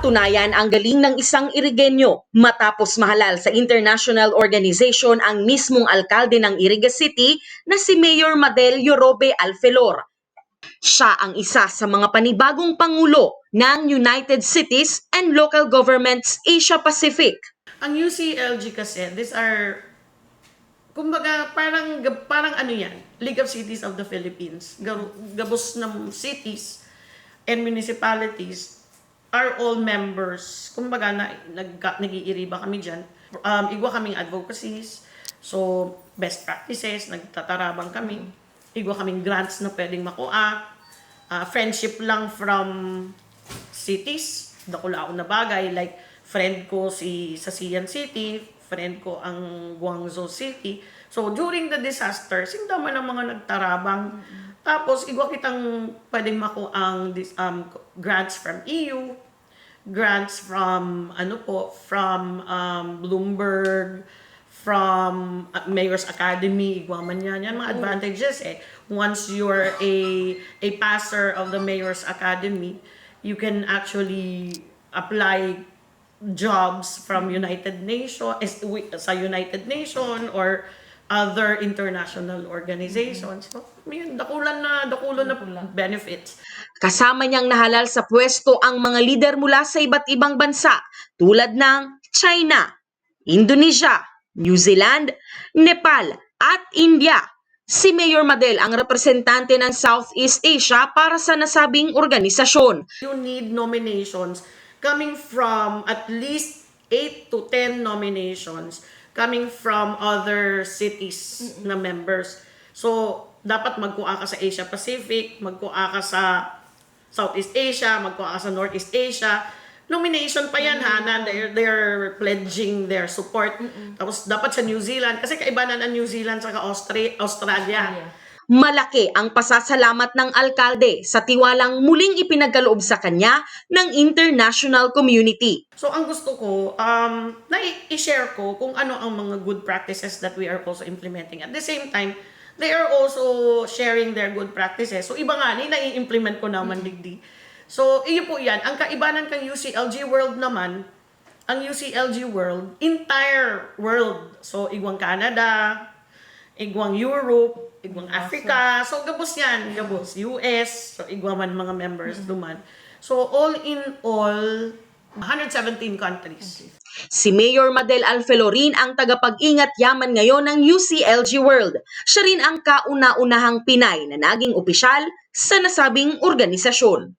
Napatunayan ang galing ng isang Irigenyo matapos mahalal sa international organization ang mismong alkalde ng Iriga City na si Mayor Madel Yorobe Alfelor. Siya ang isa sa mga panibagong pangulo ng United Cities and Local Governments Asia Pacific. Ang UCLG kasi, these are, kumbaga, parang ano yan, League of Cities of the Philippines. Gabos ng cities and municipalities are all members. Kumbaga, nag-iiriba kami dyan. Igwa kaming advocacies. So, best practices, nagtatarabang kami. Igwa kaming grants na pwedeng makuha. Friendship lang from cities. Dakula na bagay. Like, friend ko sa Sian City. Friend ko ang Guangzhou City. So, during the disaster, sindaman ang mga nagtarabang. Tapos, igwa kitang pwedeng makuha ang grants from EU, grants from Bloomberg, from Mayor's Academy, igwa man yan mga advantages once you're a passer of the Mayor's Academy, you can actually apply jobs from United Nations sa United Nation or other international organizations. So, dakulan na benefits. Kasama niyang nahalal sa pwesto ang mga lider mula sa iba't ibang bansa tulad ng China, Indonesia, New Zealand, Nepal at India. Si Mayor Madel ang representante ng Southeast Asia para sa nasabing organisasyon. You need nominations coming from at least 8 to 10 nominations coming from other cities na members. So, dapat magkuha ka sa Asia Pacific, magkuha ka sa Southeast Asia, magkuha ka sa Northeast Asia. Nomination pa yan na they're pledging their support. Tapos dapat sa New Zealand, kasi kaibanan ang New Zealand sa Australia. Malaki ang pasasalamat ng alkalde sa tiwalang muling ipinagkaloob sa kanya ng international community. So ang gusto ko, na i-share ko kung ano ang mga good practices that we are also implementing. At the same time, they are also sharing their good practices. So iba nga, nai-implement ko naman digdi. So iyo po yan. Ang kaibanan kang UCLG World naman, ang UCLG World, entire world. So igwang Canada, igwang Europe, igwang Africa. So gabos yan, gabos. US, so igwa man mga members duman. So all in all, 117 countries. Si Mayor Madel Alfelorin ang tagapag-ingat yaman ngayon ng UCLG World. Siya rin ang kauna-unahang Pinay na naging opisyal sa nasabing organisasyon.